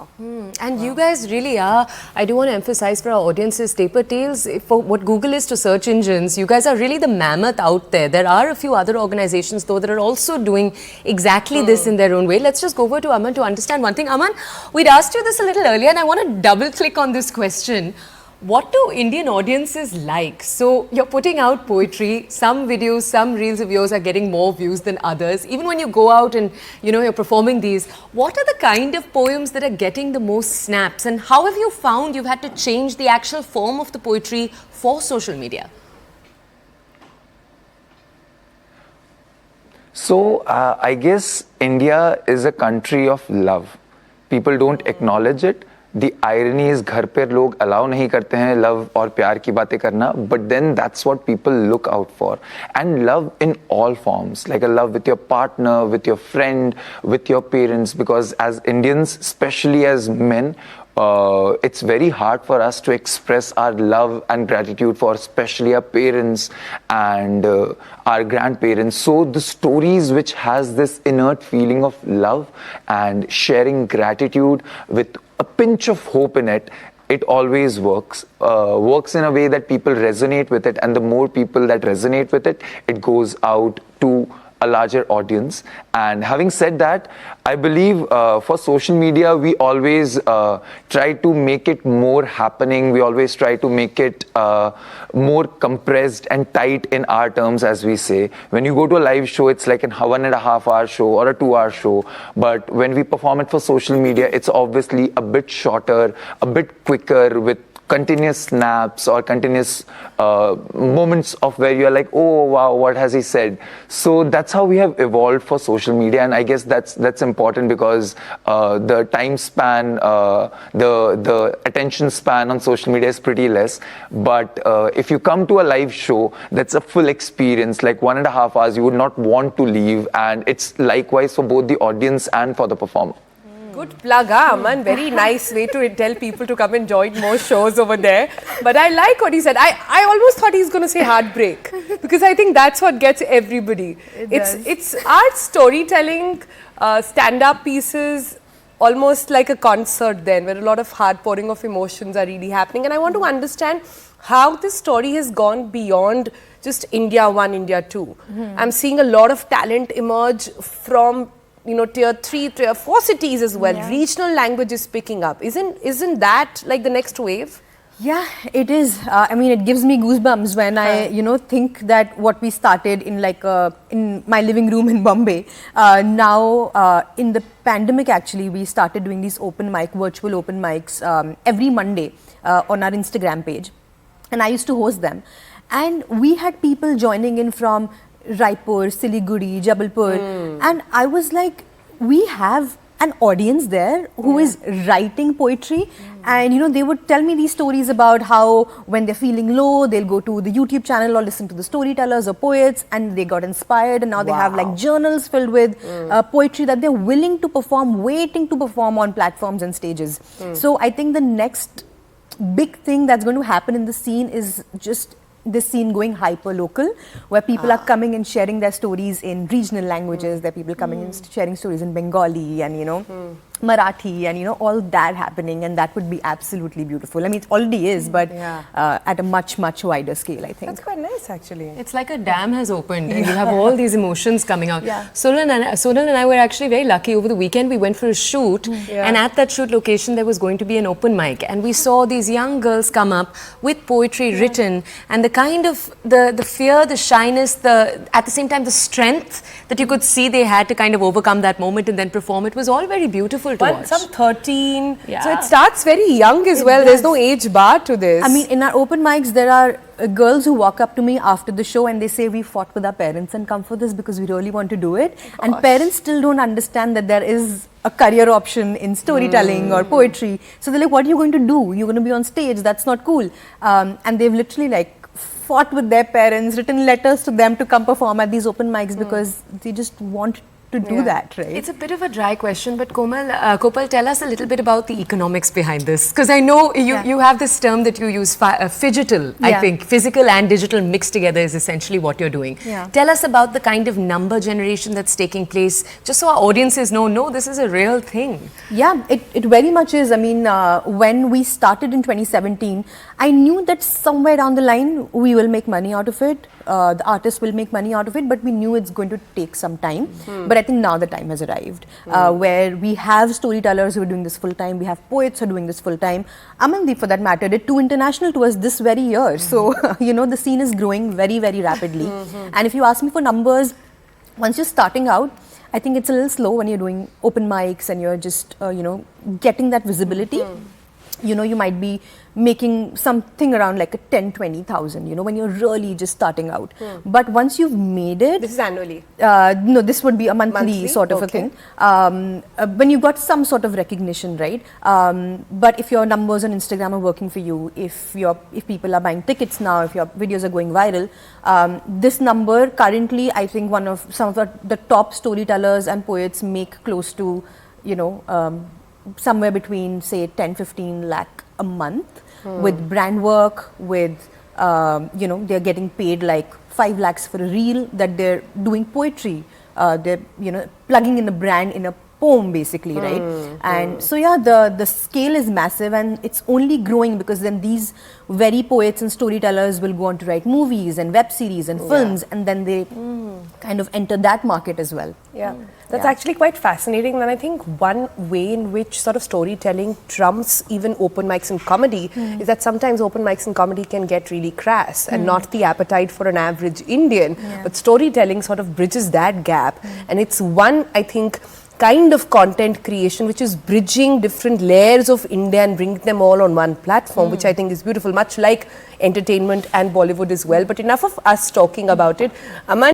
wow. And you guys really are, I do want to emphasize for our audiences, paper tales, for what Google is to search engines, you guys are really the mammoth out there. There are a few other organizations though that are also doing exactly this in their own way. Let's just go over to Aman to understand one thing. Aman, we'd asked you this a little earlier and I want to double click on this question. What do Indian audiences like? So you're putting out poetry, some videos, some reels of yours are getting more views than others. Even when you go out and you're performing these, what are the kind of poems that are getting the most snaps? And how have you found you've had to change the actual form of the poetry for social media? So I guess India is a country of love. People don't acknowledge it. The irony is घर पे लोग allow नहीं करते हैं love और प्यार की बातें करना, but then that's what people look out for. And love in all forms, like a love with your partner, with your friend, with your parents, because as Indians, especially as men, it's very hard for us to express our love and gratitude for especially our parents and our grandparents. So the stories which has this inert feeling of love and sharing gratitude with a pinch of hope in it, it always works in a way that people resonate with it, and the more people that resonate with it, it goes out to a larger audience. And having said that, I believe for social media, we always try to make it more happening. We always try to make it more compressed and tight in our terms, as we say. When you go to a live show, it's like a 1.5 hour show or a 2 hour show. But when we perform it for social media, it's obviously a bit shorter, a bit quicker, with continuous snaps or continuous moments of where you're like, oh wow, what has he said? So that's how we have evolved for social media, and I guess that's important because the time span, the attention span on social media is pretty less. But if you come to a live show, that's a full experience, like 1.5 hours, you would not want to leave, and it's likewise for both the audience and for the performer. Good plug, Aman. Very nice way to tell people to come and join more shows over there. But I like what he said. I almost thought he's going to say heartbreak, because I think that's what gets everybody. It's art, storytelling, stand-up pieces, almost like a concert then, where a lot of hard pouring of emotions are really happening. And I want to understand how this story has gone beyond just India 1, India 2. I'm seeing a lot of talent emerge from tier 3, tier 4 cities as well. Yeah. Regional language is picking up. Isn't that like the next wave? Yeah, it is. I mean, it gives me goosebumps when I, think that what we started in in my living room in Bombay. Now, in the pandemic, actually, we started doing these virtual open mics every Monday on our Instagram page. And I used to host them. And we had people joining in from Raipur, Siliguri, Jabalpur, and I was like, we have an audience there who is writing poetry, and they would tell me these stories about how when they're feeling low, they'll go to the YouTube channel or listen to the storytellers or poets, and they got inspired, and now they have like journals filled with poetry that they're willing to perform, waiting to perform on platforms and stages. So I think the next big thing that's going to happen in the scene is just this scene going hyper-local, where people are coming and sharing their stories in regional languages. There are people coming and sharing stories in Bengali and, Marathi and, all that happening. And that would be absolutely beautiful. I mean, it already is, but at a much, much wider scale, I think. That's quite nice, actually. It's like a dam has opened and you have all these emotions coming out. Sonal and I were actually very lucky. Over the weekend, we went for a shoot, and at that shoot location, there was going to be an open mic. And we saw these young girls come up with poetry written, and the kind of the fear, the shyness, at the same time, the strength that you could see they had to kind of overcome that moment and then perform. It was all very beautiful to watch. Some 13. So it starts very young as well. There's no age bar to this. I mean, in our open mics, there are girls who walk up to me after the show and they say, we fought with our parents and come for this because we really want to do it. And parents still don't understand that there is a career option in storytelling or poetry. So they're like, what are you going to do? You're going to be on stage. That's not cool. And they've literally fought with their parents, written letters to them to come perform at these open mics because they just want to do that, right? It's a bit of a dry question, but Kopal, tell us a little bit about the economics behind this. Because I know you have this term that you use, phygital, I think. Physical and digital mixed together is essentially what you're doing. Yeah. Tell us about the kind of number generation that's taking place, just so our audiences know, no, this is a real thing. Yeah, it very much is. I mean, when we started in 2017, I knew that somewhere down the line, we will make money out of it. The artists will make money out of it, but we knew it's going to take some time. But I think now the time has arrived, where we have storytellers who are doing this full time, we have poets who are doing this full time. Amandeep, for that matter, did 2 international tours this very year. So, you know, the scene is growing very, very rapidly. And if you ask me for numbers, once you're starting out, I think it's a little slow when you're doing open mics and you're just, you know, getting that visibility. You know, you might be making something around like a 10-20,000, you know, when you're really just starting out. But once you've made it... This is annually? No, this would be a monthly sort of a thing. When you got some sort of recognition, right? But if your numbers on Instagram are working for you, if people are buying tickets now, if your videos are going viral, this number currently, I think some of the top storytellers and poets make close to, you know, somewhere between say 10-15 lakh a month with brand work, with you know, they're getting paid like 5 lakhs for a reel that they're doing poetry, they're, you know, plugging in the brand in a poem basically, right? And so yeah, the scale is massive and it's only growing because then these very poets and storytellers will go on to write movies and web series and films, and then they kind of enter that market as well. Yeah, that's actually quite fascinating. And I think one way in which sort of storytelling trumps even open mics and comedy is that sometimes open mics and comedy can get really crass and not the appetite for an average Indian. But storytelling sort of bridges that gap. And it's one, I think, kind of content creation which is bridging different layers of India and bringing them all on one platform, which I think is beautiful, much like entertainment and Bollywood as well. But enough of us talking about it. Aman,